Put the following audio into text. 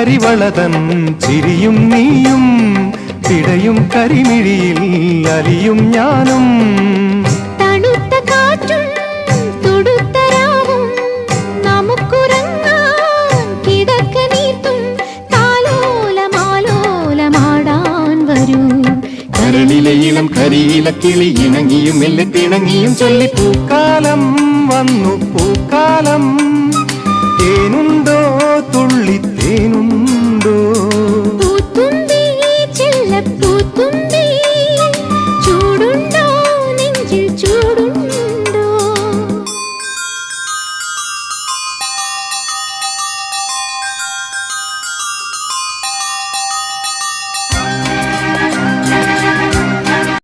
കരിവളതൻ ചിരിയും നീയും പിടയും കരിമിഴിയിൽ അലിയും ഞാനും തണുത്ത കാറ്റും തുടുത്ത രാവും നമുക്കുറങ്ങാൻ കിടക്ക നീർത്തും താലോലമാലോലമാടാൻ വരൂ കരളിലെ ഇളം കരിയില കിളി ഇണങ്ങിയും മെല്ലെ പിണങ്ങിയും ചൊല്ലി പൂക്കാലം വന്നു പൂക്കാലം തേനുണ്ടോ തുള്ളി തേനുണ്ടോ പൂത്തുമ്പി ചെല്ലപ്പൂത്തുമ്പി